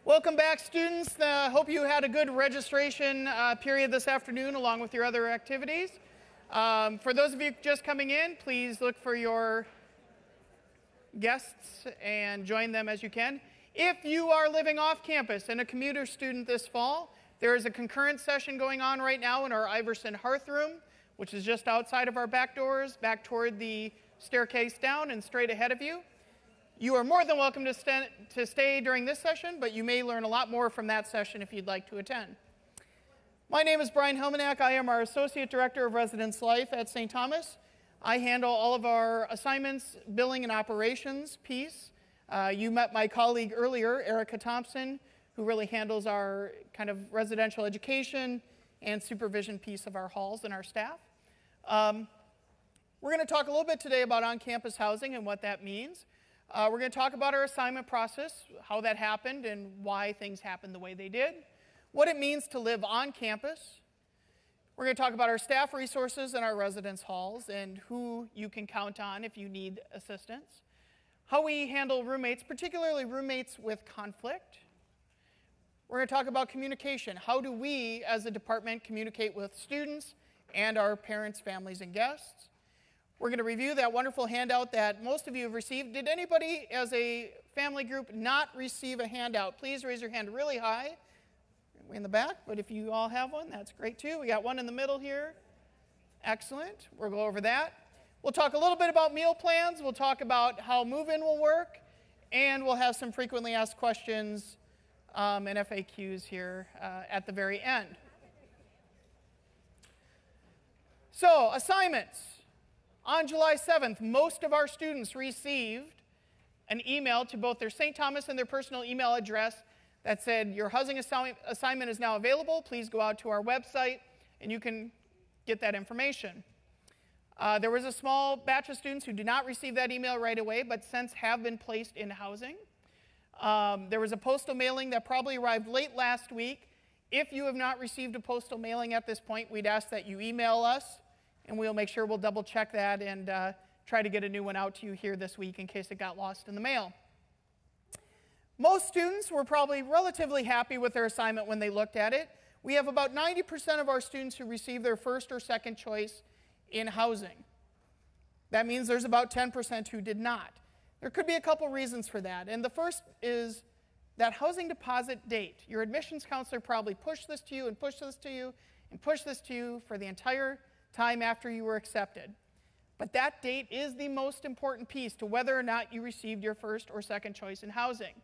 Welcome back, students. Hope you had a good registration period this afternoon along with your other activities. For those of you just coming in, please look for your guests and join them as you can. If you are living off campus and a commuter student this fall, there is a concurrent session going on right now in our Iverson Hearth Room, which is just outside of our back doors, back toward the staircase down and straight ahead of you. You are more than welcome to stay during this session, but you may learn a lot more from that session if you'd like to attend. My name is Brian Helmanack. I am our Associate Director of Residence Life at St. Thomas. I handle all of our assignments, billing, and operations piece. You met my colleague earlier, Erica Thompson, who really handles our kind of residential education and supervision piece of our halls and our staff. We're going to talk a little bit today about on-campus housing and what that means. We're going to talk about our assignment process, how that happened and why things happened the way they did, what it means to live on campus. We're going to talk about our staff resources and our residence halls and who you can count on if you need assistance, how we handle roommates, particularly roommates with conflict. We're going to talk about communication. How do we as a department communicate with students and our parents, families, and guests? We're going to review that wonderful handout that most of you have received. Did anybody as a family group not receive a handout? Please raise your hand really high. Way in the back, but if you all have one, that's great too. We got one in the middle here. Excellent. We'll go over that. We'll talk a little bit about meal plans. We'll talk about how move-in will work, and we'll have some frequently asked questions and FAQs here at the very end. So, assignments. On July 7th, most of our students received an email to both their St. Thomas and their personal email address that said, your housing assignment is now available. Please go out to our website and you can get that information. There was a small batch of students who did not receive that email right away, but since have been placed in housing. There was a postal mailing that probably arrived late last week. If you have not received a postal mailing at this point, we'd ask that you email us, and we'll make sure we'll double check that and try to get a new one out to you here this week in case it got lost in the mail. Most students were probably relatively happy with their assignment when they looked at it. We have about 90% of our students who receive their first or second choice in housing. That means there's about 10% who did not. There could be a couple reasons for that, and the first is that housing deposit date. Your admissions counselor probably pushed this to you and pushed this to you and pushed this to you for the entire time after you were accepted. But that date is the most important piece to whether or not you received your first or second choice in housing.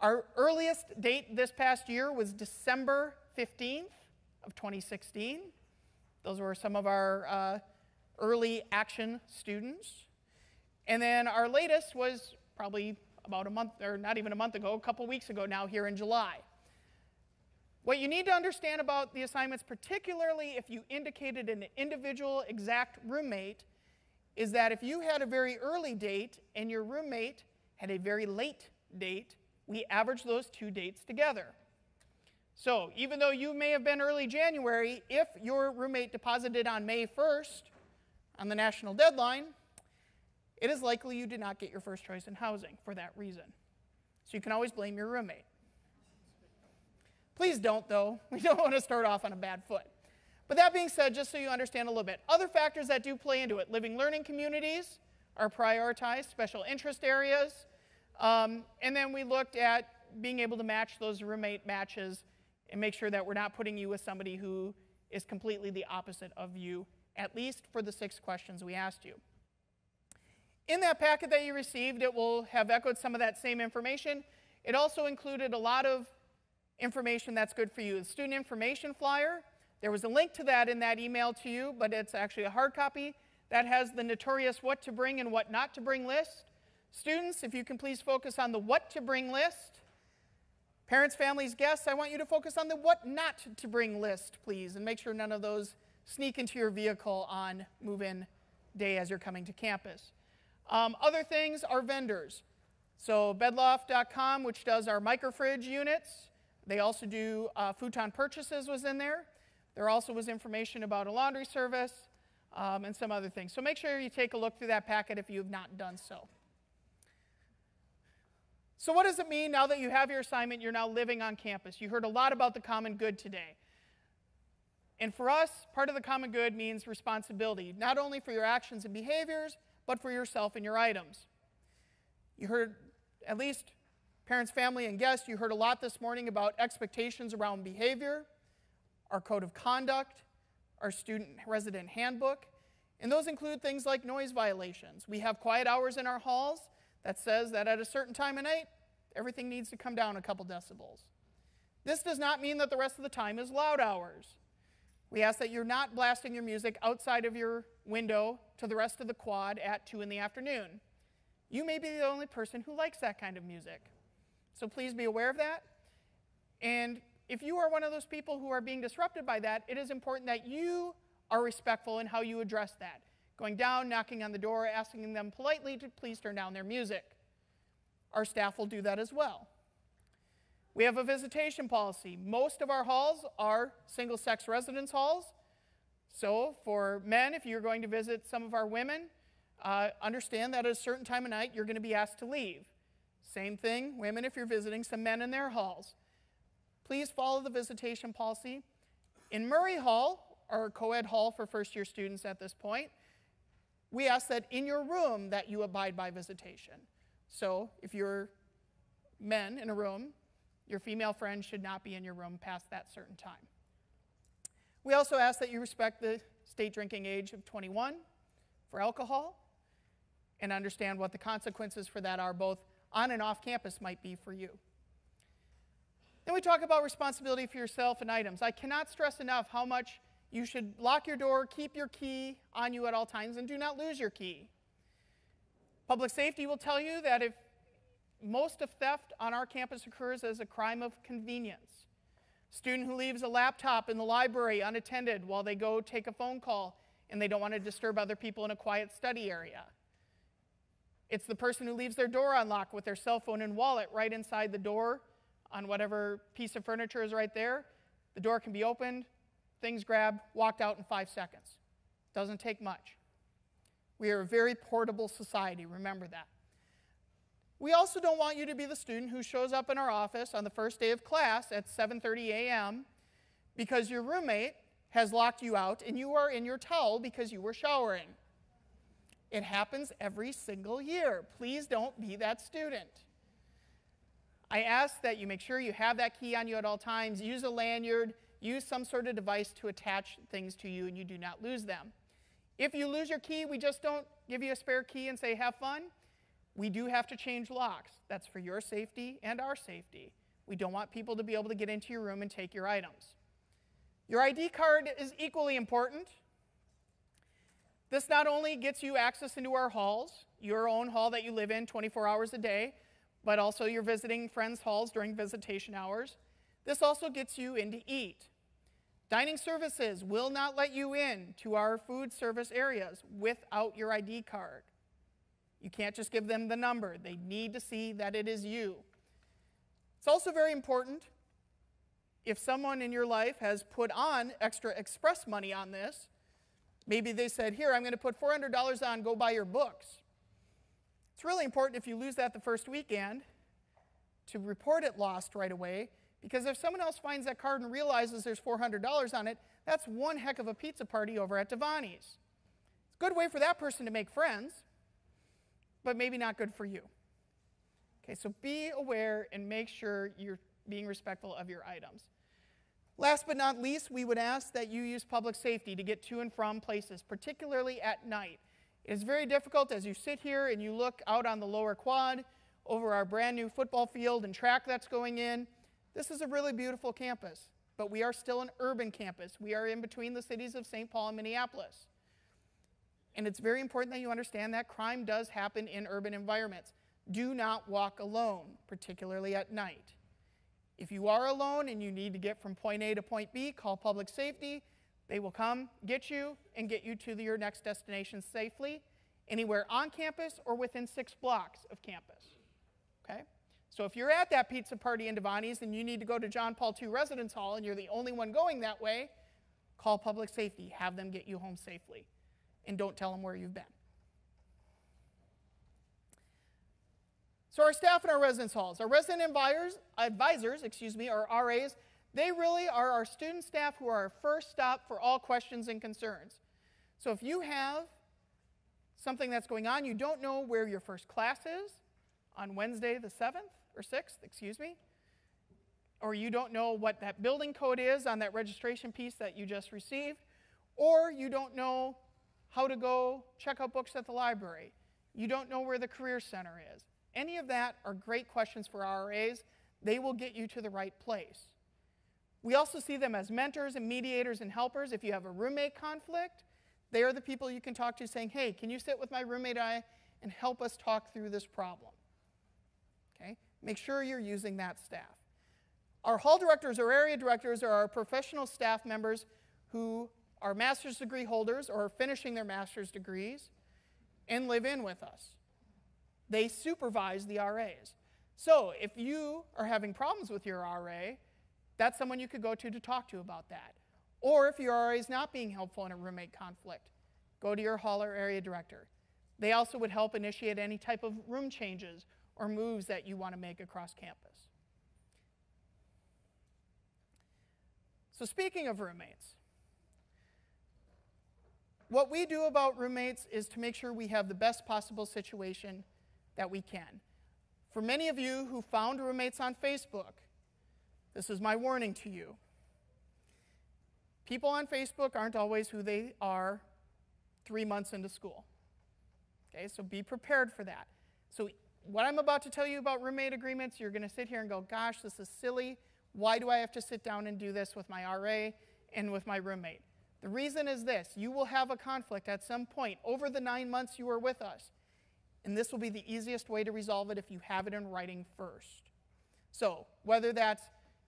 Our earliest date this past year was December 15th of 2016. Those were some of our early action students. And then our latest was probably about a month, or not even a month ago, a couple weeks ago now here in July. What you need to understand about the assignments, particularly if you indicated an individual exact roommate, is that if you had a very early date and your roommate had a very late date, we average those two dates together. So even though you may have been early January, if your roommate deposited on May 1st, on the national deadline, it is likely you did not get your first choice in housing for that reason. So you can always blame your roommate. Please don't, though. We don't want to start off on a bad foot. But that being said, just so you understand a little bit, other factors that do play into it, living learning communities are prioritized, special interest areas, and then we looked at being able to match those roommate matches and make sure that we're not putting you with somebody who is completely the opposite of you, at least for the 6 questions we asked you. In that packet that you received, it will have echoed some of that same information. It also included a lot of information that's good for you. The student information flyer, there was a link to that in that email to you, but it's actually a hard copy that has the notorious what to bring and what not to bring list. Students, if you can please focus on the what to bring list. Parents, families, guests, I want you to focus on the what not to bring list, please, and make sure none of those sneak into your vehicle on move-in day as you're coming to campus. Other things are vendors. So bedloft.com, which does our microfridge units. They also do futon purchases was in there. There also was information about a laundry service and some other things. So make sure you take a look through that packet if you have not done so. So what does it mean now that you have your assignment, you're now living on campus? You heard a lot about the common good today. And for us, part of the common good means responsibility, not only for your actions and behaviors, but for yourself and your items. You heard, at least parents, family, and guests, you heard a lot this morning about expectations around behavior, our code of conduct, our student resident handbook, and those include things like noise violations. We have quiet hours in our halls that says that at a certain time of night, everything needs to come down a couple decibels. This does not mean that the rest of the time is loud hours. We ask that you're not blasting your music outside of your window to the rest of the quad at 2 in the afternoon. You may be the only person who likes that kind of music. So please be aware of that. And if you are one of those people who are being disrupted by that, it is important that you are respectful in how you address that. Going down, knocking on the door, asking them politely to please turn down their music. Our staff will do that as well. We have a visitation policy. Most of our halls are single-sex residence halls. So for men, if you're going to visit some of our women, understand that at a certain time of night, you're going to be asked to leave. Same thing, women, if you're visiting some men in their halls. Please follow the visitation policy. In Murray Hall, our co-ed hall for first-year students at this point, we ask that in your room that you abide by visitation. So if you're men in a room, your female friend should not be in your room past that certain time. We also ask that you respect the state drinking age of 21 for alcohol and understand what the consequences for that are, both on and off campus might be for you. Then we talk about responsibility for yourself and items. I cannot stress enough how much you should lock your door, keep your key on you at all times, and do not lose your key. Public safety will tell you that if most of theft on our campus occurs as a crime of convenience. Student who leaves a laptop in the library unattended while they go take a phone call and they don't want to disturb other people in a quiet study area. It's the person who leaves their door unlocked with their cell phone and wallet right inside the door on whatever piece of furniture is right there. The door can be opened, things grabbed, walked out in 5 seconds. Doesn't take much. We are a very portable society, remember that. We also don't want you to be the student who shows up in our office on the first day of class at 7:30 a.m. because your roommate has locked you out and you are in your towel because you were showering. It happens every single year. Please don't be that student. I ask that you make sure you have that key on you at all times. Use a lanyard. Use some sort of device to attach things to you and you do not lose them. If you lose your key, we just don't give you a spare key and say, have fun. We do have to change locks. That's for your safety and our safety. We don't want people to be able to get into your room and take your items. Your ID card is equally important. This not only gets you access into our halls, your own hall that you live in 24 hours a day, but also your visiting friends' halls during visitation hours. This also gets you in to eat. Dining services will not let you in to our food service areas without your ID card. You can't just give them the number. They need to see that it is you. It's also very important if someone in your life has put on extra express money on this. Maybe they said, here, I'm going to put $400 on, go buy your books. It's really important if you lose that the first weekend to report it lost right away, because if someone else finds that card and realizes there's $400 on it, that's one heck of a pizza party over at Devani's. It's a good way for that person to make friends, but maybe not good for you. Okay, so be aware and make sure you're being respectful of your items. Last but not least, we would ask that you use public safety to get to and from places, particularly at night. It is very difficult as you sit here and you look out on the lower quad over our brand new football field and track that's going in. This is a really beautiful campus, but we are still an urban campus. We are in between the cities of St. Paul and Minneapolis. And it's very important that you understand that crime does happen in urban environments. Do not walk alone, particularly at night. If you are alone and you need to get from point A to point B, call public safety. They will come get you and get you to your next destination safely, anywhere on campus or within 6 blocks of campus. Okay? So if you're at that pizza party in Devani's and you need to go to John Paul II Residence Hall and you're the only one going that way, call public safety. Have them get you home safely. And don't tell them where you've been. So our staff in our residence halls, our resident advisors, or RAs, they really are our student staff who are our first stop for all questions and concerns. So if you have something that's going on, you don't know where your first class is on Wednesday the 7th or 6th, or you don't know what that building code is on that registration piece that you just received, or you don't know how to go check out books at the library, you don't know where the Career Center is. Any of that are great questions for RAs. They will get you to the right place. We also see them as mentors and mediators and helpers. If you have a roommate conflict, they are the people you can talk to saying, hey, can you sit with my roommate and help us talk through this problem? Okay? Make sure you're using that staff. Our hall directors or area directors are our professional staff members who are master's degree holders or are finishing their master's degrees and live in with us. They supervise the RAs. So if you are having problems with your RA, that's someone you could go to talk to about that. Or if your RA is not being helpful in a roommate conflict, go to your hall or area director. They also would help initiate any type of room changes or moves that you want to make across campus. So speaking of roommates, what we do about roommates is to make sure we have the best possible situation that we can. For many of you who found roommates on Facebook, this is my warning to you. People on Facebook aren't always who they are 3 months into school. Okay, so be prepared for that. So what I'm about to tell you about roommate agreements, you're going to sit here and go, gosh, this is silly. Why do I have to sit down and do this with my RA and with my roommate? The reason is this. You will have a conflict at some point over the 9 months you were with us. And this will be the easiest way to resolve it if you have it in writing first. So whether that's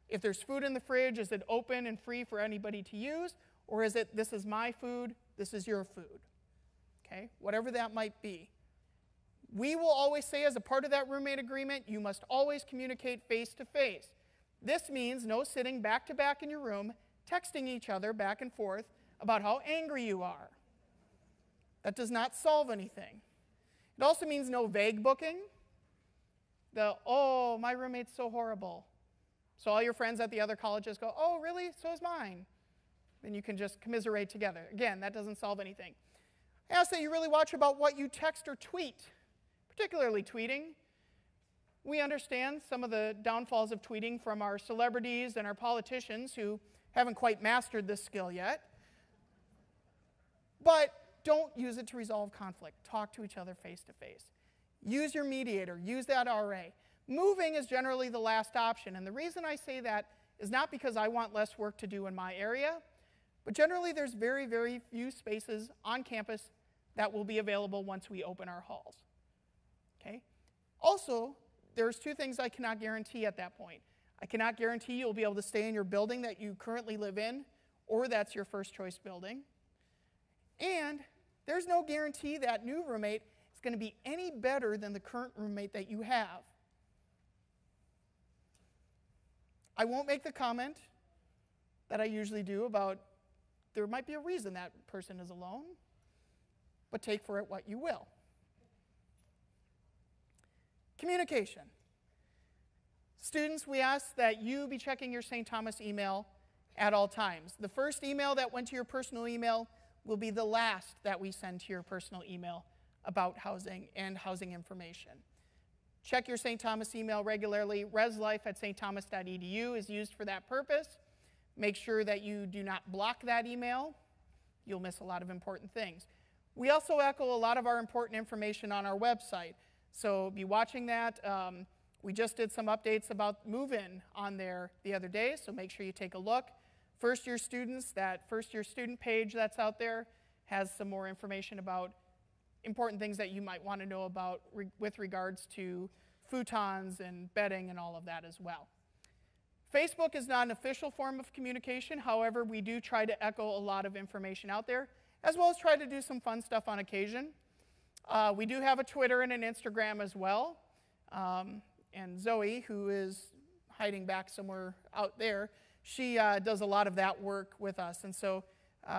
if there's food in the fridge, is it open and free for anybody to use? Or is it, this is my food, this is your food? Okay, whatever that might be. We will always say as a part of that roommate agreement, you must always communicate face to face. This means no sitting back to back in your room, texting each other back and forth about how angry you are. That does not solve anything. It also means no vague booking. Oh, my roommate's so horrible. So all your friends at the other colleges go, oh, really? So is mine. Then you can just commiserate together. Again, that doesn't solve anything. I ask that you really watch about what you text or tweet, particularly tweeting. We understand some of the downfalls of tweeting from our celebrities and our politicians who haven't quite mastered this skill yet. But don't use it to resolve conflict. Talk to each other face to face. Use your mediator. Use that RA. Moving is generally the last option, and the reason I say that is not because I want less work to do in my area, but generally there's very, very few spaces on campus that will be available once we open our halls. Okay? Also, there's two things I cannot guarantee at that point. I cannot guarantee you'll be able to stay in your building that you currently live in, or that's your first choice building. And there's no guarantee that new roommate is going to be any better than the current roommate that you have. I won't make the comment that I usually do about there might be a reason that person is alone, but take for it what you will. Communication. Students, we ask that you be checking your St. Thomas email at all times. The first email that went to your personal email will be the last that we send to your personal email about housing and housing information. Check your St. Thomas email regularly. reslife@stthomas.edu is used for that purpose. Make sure that you do not block that email. You'll miss a lot of important things. We also echo a lot of our important information on our website, so be watching that. We just did some updates about move-in on there the other day, so make sure you take a look. First-year students, that first-year student page that's out there has some more information about important things that you might want to know about with regards to futons and bedding and all of that as well. Facebook is not an official form of communication. However, we do try to echo a lot of information out there, as well as try to do some fun stuff on occasion. We do have a Twitter and an Instagram as well. And Zoe, who is hiding back somewhere out there, she does a lot of that work with us. And so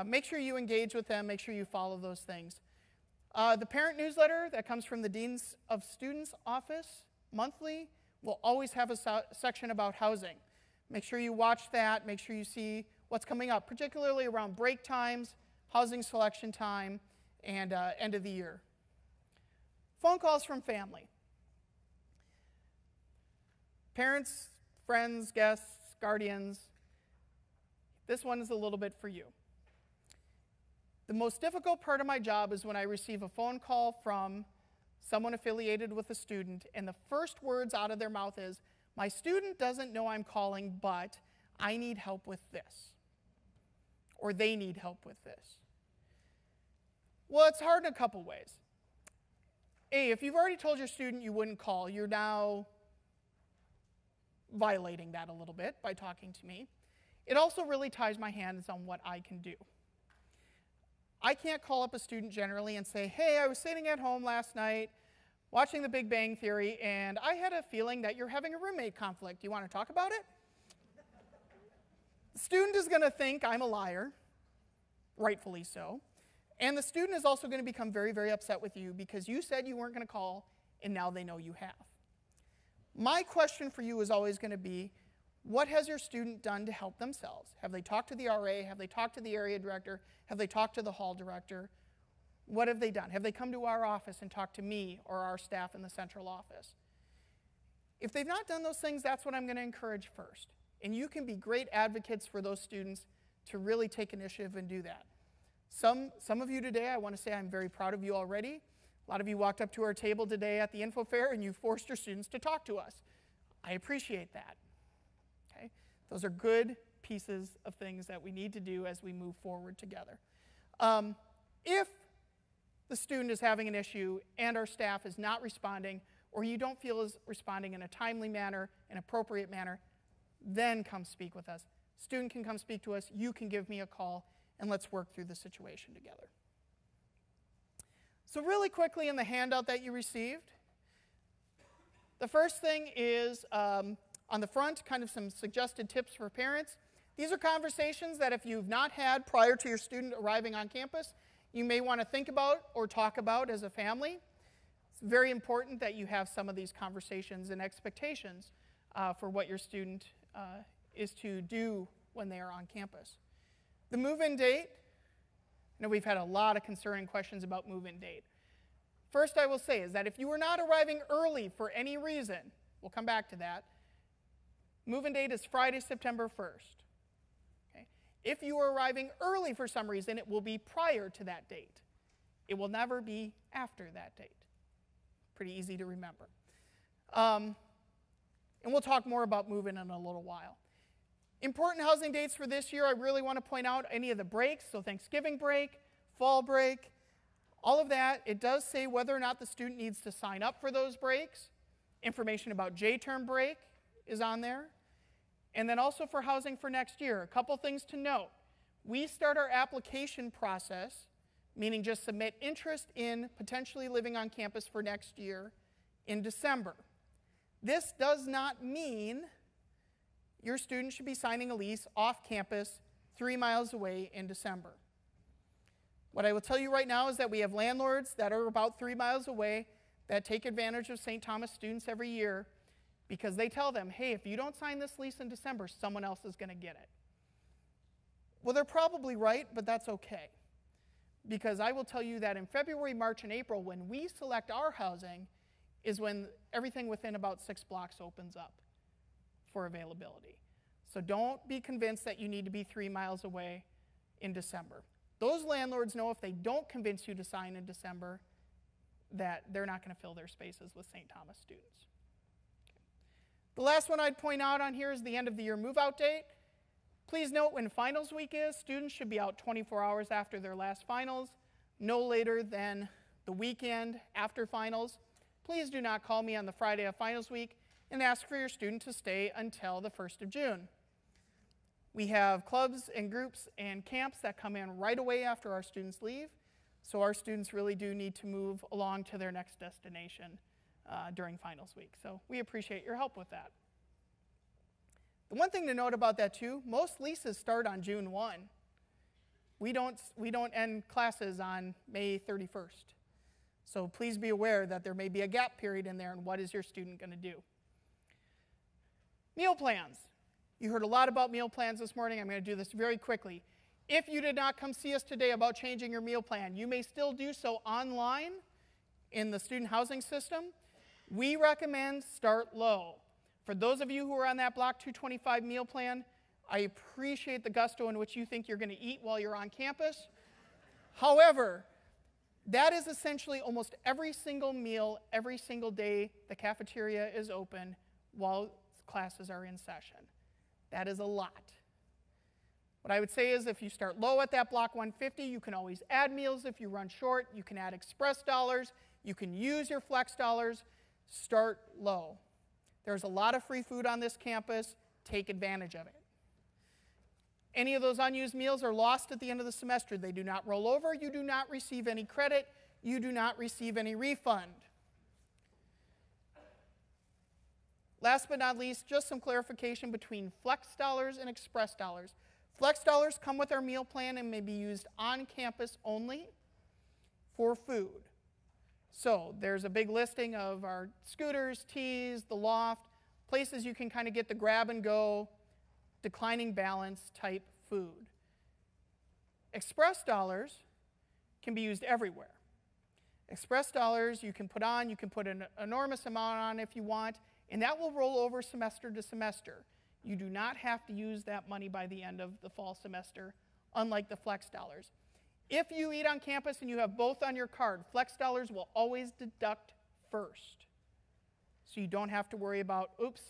make sure you engage with them. Make sure you follow those things. The parent newsletter that comes from the Deans of Students office monthly will always have a section about housing. Make sure you watch that. Make sure you see what's coming up, particularly around break times, housing selection time, and end of the year. Phone calls from family. Parents, friends, guests, guardians. This one is a little bit for you. The most difficult part of my job is when I receive a phone call from someone affiliated with a student, and the first words out of their mouth is, "My student doesn't know I'm calling, but I need help with this," or "they need help with this." Well, it's hard in a couple ways. A, if you've already told your student you wouldn't call, you're now violating that a little bit by talking to me. It also really ties my hands on what I can do. I can't call up a student generally and say, "Hey, I was sitting at home last night watching The Big Bang Theory, and I had a feeling that you're having a roommate conflict. Do you want to talk about it?" The student is going to think I'm a liar, rightfully so, and the student is also going to become very, very upset with you because you said you weren't going to call, and now they know you have. My question for you is always going to be, what has your student done to help themselves? Have they talked to the RA? Have they talked to the area director? Have they talked to the hall director? What have they done? Have they come to our office and talked to me or our staff in the central office? If they've not done those things, that's what I'm going to encourage first. And you can be great advocates for those students to really take initiative and do that. Some of you today, I want to say I'm very proud of you already. A lot of you walked up to our table today at the info fair and you forced your students to talk to us. I appreciate that. Okay? Those are good pieces of things that we need to do as we move forward together. If the student is having an issue and our staff is not responding, or you don't feel is responding in a timely manner, an appropriate manner, then come speak with us. Student can come speak to us, you can give me a call, and let's work through the situation together. So really quickly in the handout that you received, the first thing is on the front, kind of some suggested tips for parents. These are conversations that if you've not had prior to your student arriving on campus, you may want to think about or talk about as a family. It's very important that you have some of these conversations and expectations for what your student is to do when they are on campus. The move-in date. I know we've had a lot of concerning questions about move-in date. First, I will say is that if you are not arriving early for any reason, we'll come back to that, move-in date is Friday, September 1st. Okay? If you are arriving early for some reason, it will be prior to that date. It will never be after that date. Pretty easy to remember. And we'll talk more about move-in in a little while. Important housing dates for this year, I really want to point out any of the breaks, so Thanksgiving break, fall break, all of that. It does say whether or not the student needs to sign up for those breaks. Information about J-term break is on there. And then also for housing for next year, a couple things to note. We start our application process, meaning just submit interest in potentially living on campus for next year, in December. This does not mean your student should be signing a lease off campus 3 miles away in December. What I will tell you right now is that we have landlords that are about 3 miles away that take advantage of St. Thomas students every year because they tell them, hey, if you don't sign this lease in December, someone else is going to get it. Well, they're probably right, but that's okay. Because I will tell you that in February, March, and April, when we select our housing, is when everything within about 6 blocks opens up for availability. So don't be convinced that you need to be 3 miles away in December. Those landlords know if they don't convince you to sign in December that they're not going to fill their spaces with St. Thomas students. Okay. The last one I'd point out on here is the end of the year move-out date. Please note when finals week is, students should be out 24 hours after their last finals, no later than the weekend after finals. Please do not call me on the Friday of finals week and ask for your student to stay until the 1st of June. We have clubs and groups and camps that come in right away after our students leave, so our students really do need to move along to their next destination during finals week. So we appreciate your help with that. The one thing to note about that too, most leases start on June 1. We don't end classes on May 31st. So please be aware that there may be a gap period in there, and what is your student going to do? Meal plans. You heard a lot about meal plans this morning. I'm going to do this very quickly. If you did not come see us today about changing your meal plan, you may still do so online in the student housing system. We recommend start low. For those of you who are on that Block 225 meal plan, I appreciate the gusto in which you think you're going to eat while you're on campus. However, that is essentially almost every single meal, every single day the cafeteria is open while classes are in session. That is a lot. What I would say is if you start low at that Block 150, you can always add meals if you run short. You can add express dollars. You can use your flex dollars. Start low. There's a lot of free food on this campus. Take advantage of it. Any of those unused meals are lost at the end of the semester. They do not roll over. You do not receive any credit. You do not receive any refund. Last but not least, just some clarification between flex dollars and express dollars. Flex dollars come with our meal plan and may be used on campus only for food. So there's a big listing of our scooters, teas, the loft, places you can kind of get the grab and go, declining balance type food. Express dollars can be used everywhere. Express dollars you can put on, you can put an enormous amount on if you want, and that will roll over semester to semester. You do not have to use that money by the end of the fall semester, unlike the flex dollars. If you eat on campus and you have both on your card, flex dollars will always deduct first. So you don't have to worry about, oops,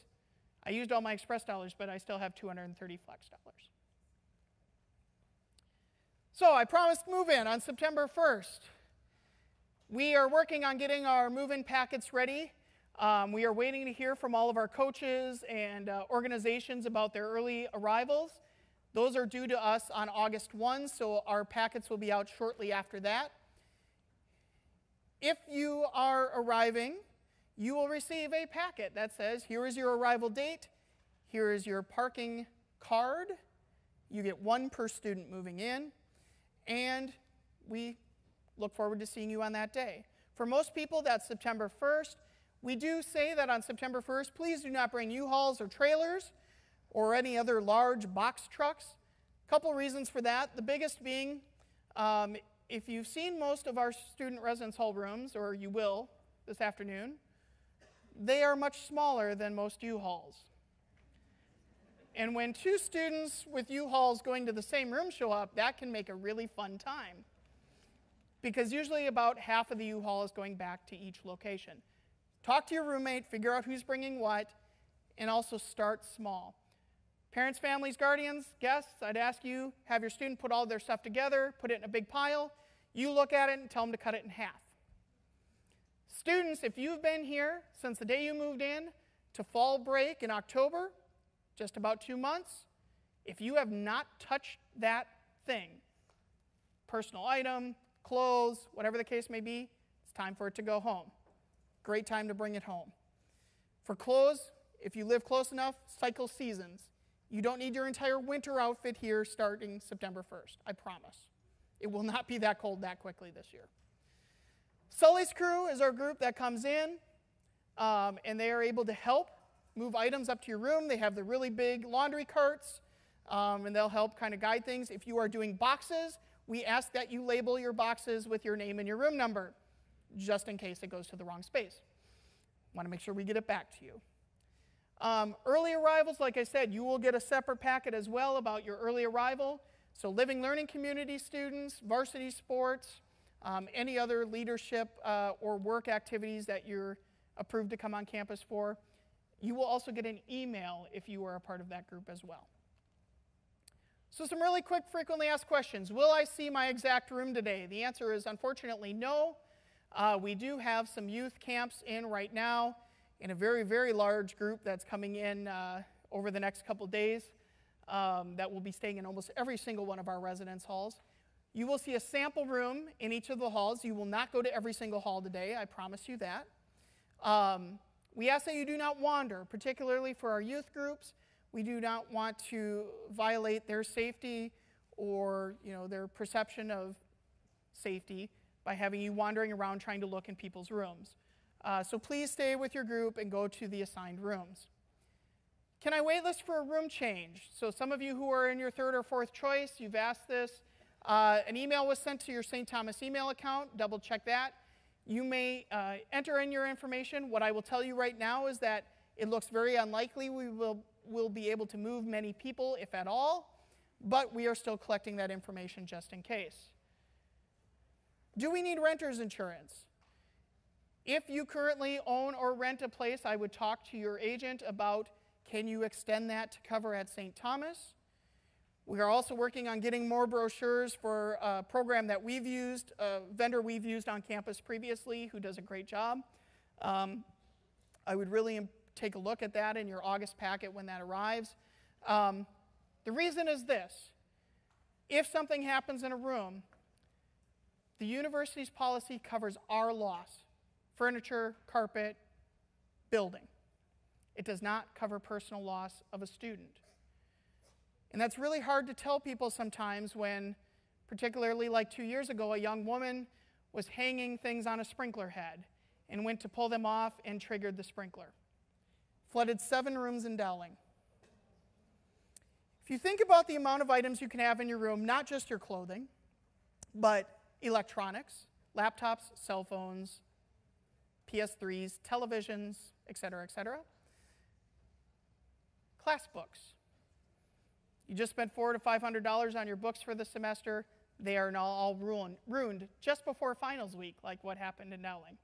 I used all my express dollars, but I still have 230 flex dollars. So I promised move-in on September 1st. We are working on getting our move-in packets ready. We are waiting to hear from all of our coaches and organizations about their early arrivals. Those are due to us on August 1, so our packets will be out shortly after that. If you are arriving, you will receive a packet that says, here is your arrival date, here is your parking card. You get one per student moving in, and we look forward to seeing you on that day. For most people, that's September 1st. We do say that on September 1st, please do not bring U-Hauls or trailers or any other large box trucks. A couple reasons for that. The biggest being, if you've seen most of our student residence hall rooms, or you will this afternoon, they are much smaller than most U-Hauls. And when two students with U-Hauls going to the same room show up, that can make a really fun time. Because usually about half of the U-Haul is going back to each location. Talk to your roommate, figure out who's bringing what, and also start small. Parents, families, guardians, guests, I'd ask you, have your student put all their stuff together, put it in a big pile. You look at it and tell them to cut it in half. Students, if you've been here since the day you moved in to fall break in October, just about 2 months, if you have not touched that thing, personal item, clothes, whatever the case may be, it's time for it to go home. Great time to bring it home. For clothes, if you live close enough, cycle seasons. You don't need your entire winter outfit here starting September 1st, I promise. It will not be that cold that quickly this year. Sully's crew is our group that comes in, and they are able to help move items up to your room. They have the really big laundry carts, and they'll help kind of guide things. If you are doing boxes, we ask that you label your boxes with your name and your room number, just in case it goes to the wrong space. Want to make sure we get it back to you. Early arrivals, like I said, you will get a separate packet as well about your early arrival. So living learning community students, varsity sports, any other leadership or work activities that you're approved to come on campus for. You will also get an email if you are a part of that group as well. So some really quick, frequently asked questions. Will I see my exact room today? The answer is unfortunately no. We do have some youth camps in right now in a very, very large group that's coming in over the next couple days that will be staying in almost every single one of our residence halls. You will see a sample room in each of the halls. You will not go to every single hall today, I promise you that. We ask that you do not wander, particularly for our youth groups. We do not want to violate their safety or their perception of safety by having you wandering around trying to look in people's rooms. So please stay with your group and go to the assigned rooms. Can I wait list for a room change? So some of you who are in your third or fourth choice, you've asked this. An email was sent to your St. Thomas email account. Double check that. You may enter in your information. What I will tell you right now is that it looks very unlikely we will be able to move many people, if at all, but we are still collecting that information just in case. Do we need renter's insurance? If you currently own or rent a place, I would talk to your agent about, can you extend that to cover at St. Thomas? We are also working on getting more brochures for a program that we've used, a vendor we've used on campus previously who does a great job. I would really take a look at that in your August packet when that arrives. The reason is this. If something happens in a room, the university's policy covers our loss: furniture, carpet, building. It does not cover personal loss of a student. And that's really hard to tell people sometimes when, particularly like 2 years ago, a young woman was hanging things on a sprinkler head and went to pull them off and triggered the sprinkler. Flooded 7 rooms in Dowling. If you think about the amount of items you can have in your room, not just your clothing, but electronics, laptops, cell phones, PS3s, televisions, etc., etc. Class books. You just spent $400 to $500 on your books for the semester. They are now all ruined just before finals week, like what happened in Dowling.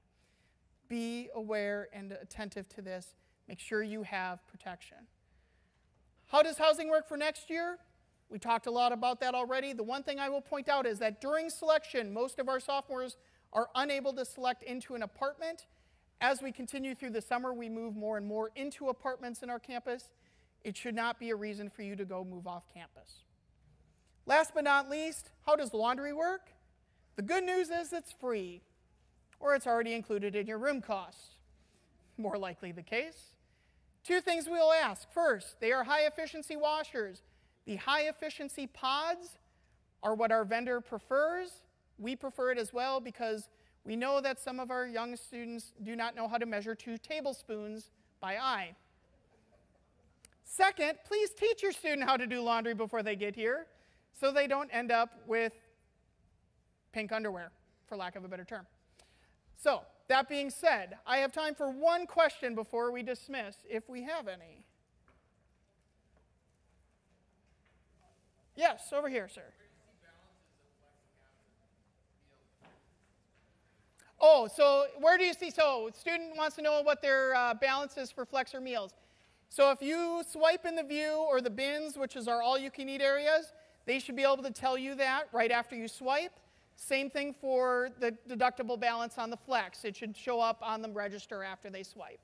Be aware and attentive to this. Make sure you have protection. How does housing work for next year? We talked a lot about that already. The one thing I will point out is that during selection, most of our sophomores are unable to select into an apartment. As we continue through the summer, we move more and more into apartments in our campus. It should not be a reason for you to go move off campus. Last but not least, how does laundry work? The good news is it's free, or it's already included in your room costs. More likely the case. 2 things we'll ask. First, they are high-efficiency washers. The high-efficiency pods are what our vendor prefers. We prefer it as well because we know that some of our young students do not know how to measure 2 tablespoons by eye. Second, please teach your student how to do laundry before they get here so they don't end up with pink underwear, for lack of a better term. So, that being said, I have time for one question before we dismiss, if we have any. Yes, over here, sir. Oh, so where do you see? So, student wants to know what their balance is for flex or meals. So if you swipe in the view or the bins, which is our all-you-can-eat areas, they should be able to tell you that right after you swipe. Same thing for the deductible balance on the flex. It should show up on the register after they swipe.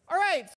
All right.